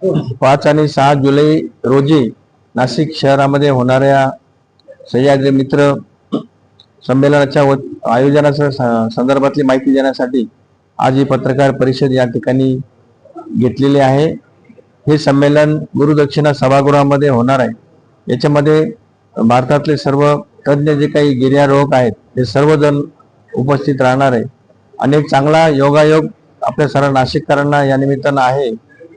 5 आणि 6 जुलै रोजी नाशिक शहरामध्ये होणाऱ्या सह्याद्री मित्र संमेलनाच्या आयोजनाच्या संदर्भातली माहिती देण्यासाठी आज ही पत्रकार परिषद या ठिकाणी घेतलेली आहे। हे संमेलन गुरुदक्षिणा सभागृहामध्ये होणार आहे। याच्यामध्ये भारतातले सर्व तज्ञ जे काही गिर्यारोहक आहेत ते सर्वजण उपस्थित राहणार आहे आणि एक चांगला योगायोग आपल्या सर्व नाशिककरांना या निमित्तानं आहे,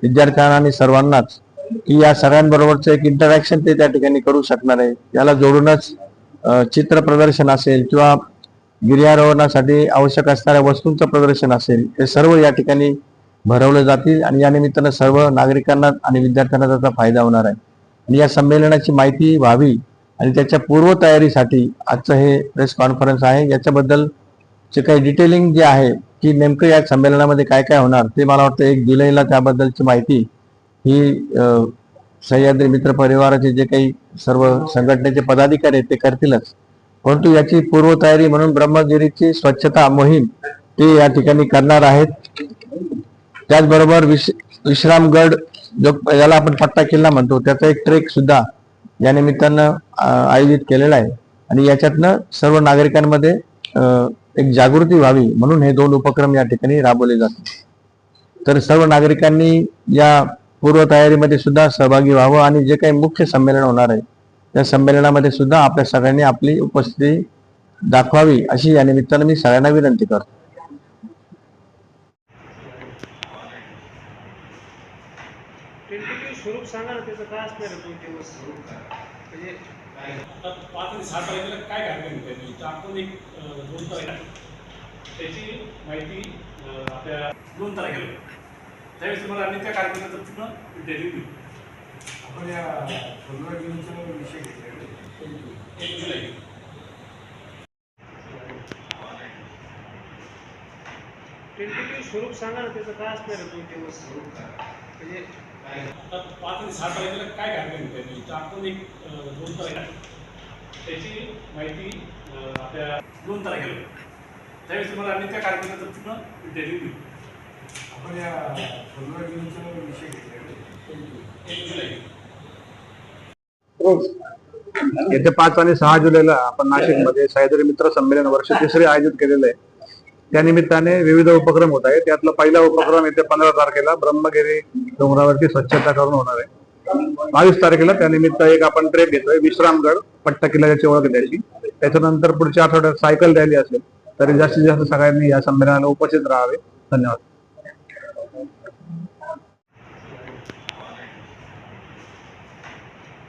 विद्यार्थ्यांना आणि सर्वांनाच, की या सगळ्यांबरोबरचं एक इंटरॅक्शन ते त्या ठिकाणी करू शकणार आहे। याला जोडूनच चित्र प्रदर्शन असेल किंवा गिर्यारोहणासाठी आवश्यक असणाऱ्या वस्तूंचं प्रदर्शन असेल, हे सर्व या ठिकाणी भरवले जातील आणि या निमित्तानं सर्व नागरिकांना आणि विद्यार्थ्यांना त्याचा फायदा होणार आहे। आणि या संमेलनाची माहिती व्हावी आणि त्याच्या पूर्वतयारीसाठी आजचं हे प्रेस कॉन्फरन्स आहे। याच्याबद्दल जे काही डिटेलिंग जे आहे की नेमकं या संमेलनामध्ये काय काय होणार ते मला वाटतं 1 जुलैला त्याबद्दलची माहिती ही सह्याद्री मित्र परिवाराचे जे काही सर्व संघटनेचे पदाधिकारी आहेत ते करतीलच, परंतु याची पूर्वतयारी म्हणून ब्रह्मगिरीची स्वच्छता मोहीम ते या ठिकाणी करणार आहेत। त्याचबरोबर विश्रामगड जो याला आपण पट्टा किल्ला म्हणतो त्याचा एक ट्रेक सुद्धा या निमित्तानं आयोजित केलेला आहे आणि याच्यातनं सर्व नागरिकांमध्ये एक जागृती व्हावी म्हणून हे 2 उपक्रम या ठिकाणी राबवले जातात। तर सर्व नागरिकांनी या पूर्वतयारीमध्ये सुद्धा सहभागी व्हावं आणि जे काही मुख्य संमेलन होणार आहे त्या संमेलनामध्ये सुद्धा आपल्या सगळ्यांनी आपली उपस्थिती दाखवावी अशी या निमित्तानं मी सगळ्यांना विनंती करतो। टेंटेटिव्ह स्वरूप सांगा ना, त्याचं काय असणार आहे 2 दिवस म्हणजे 5 आणि 6 तारखेला काय कार्यक्रम होते तर आपण एक 2 तारखेला त्याची माहिती आपल्या 2 तारखेला त्यावेळेस तुम्हाला आम्ही त्या कार्यक्रमाचं पूर्ण डिटेलिंग देऊ। आपण या 15 जूनचा विषय घेतला 1 जुलै टेंटेटिव्ह स्वरूप सांगा ना, त्याचं काय असणार आहे 2 दिवस म्हणजे 5 आणि 6 तारखेला काय कार्यक्रम होते तर आपण एक 2 तारखेला त्याची माहिती आपल्या 2 तारखेला त्यावेळेस तुम्हाला आम्ही त्या कार्यक्रमाचं पूर्ण डिटेलिंग देऊ। आपण या 15 जूनचा विषय घेतला 1 जुलै येत्या 5 आणि 6 जुलैला आपण नाशिकमध्ये सह्याद्री मित्र संमेलन वर्ष 3 आयोजित केलेलं आहे। त्या निमित्ताने विविध उपक्रम होत आहेत। त्यातला पहिला उपक्रम येत्या 15 तारखेला ब्रह्मगिरी डोंगरावरती स्वच्छता करून होणार आहे। 22 तारखेला त्यानिमित्त एक आपण ट्रेक घेतोय विश्रामगड पट्टा किल्ल्याची ओळख द्यायची। त्याच्यानंतर पुढच्या आठवड्यात सायकल रॅली असेल, तरी जास्तीत जास्त सगळ्यांनी या संमेलनाला उपस्थित राहावे। धन्यवाद।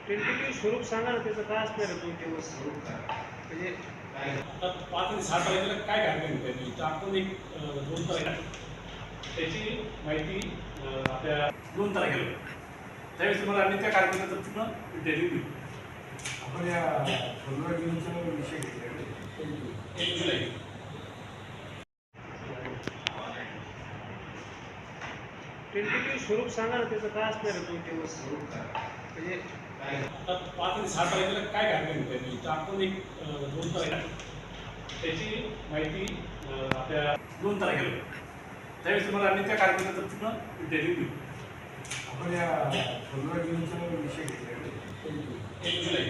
टेंटेटिव्ह स्वरूप सांगा ना, त्याचं काय असणार आहे 2 दिवस म्हणजे 5 आणि 6 तारखेला काय कार्यक्रम होते तर आपण एक 2 तारखेला त्याची माहिती आपल्या 2 तारखेला त्यावेळेस तुम्हाला आम्ही त्या कार्यक्रमाचं पूर्ण डिटेलिंग देऊ। आपण या 15 जूनचा विषय घेतला 1 जुलै टेंटेटिव्ह स्वरूप सांगा ना, त्याचं काय असणार आहे 2 दिवस म्हणजे 5 आणि 6 तारखेला काय कार्यक्रम होते तर आपण एक 2 तारखेला त्याची माहिती आपल्या 2 तारखेला त्यावेळेस तुम्हाला आम्ही त्या कार्यक्रमाचं पूर्ण डिटेलिंग देऊ। आपण या 15 जूनचा विषय घेतला 1 जुलै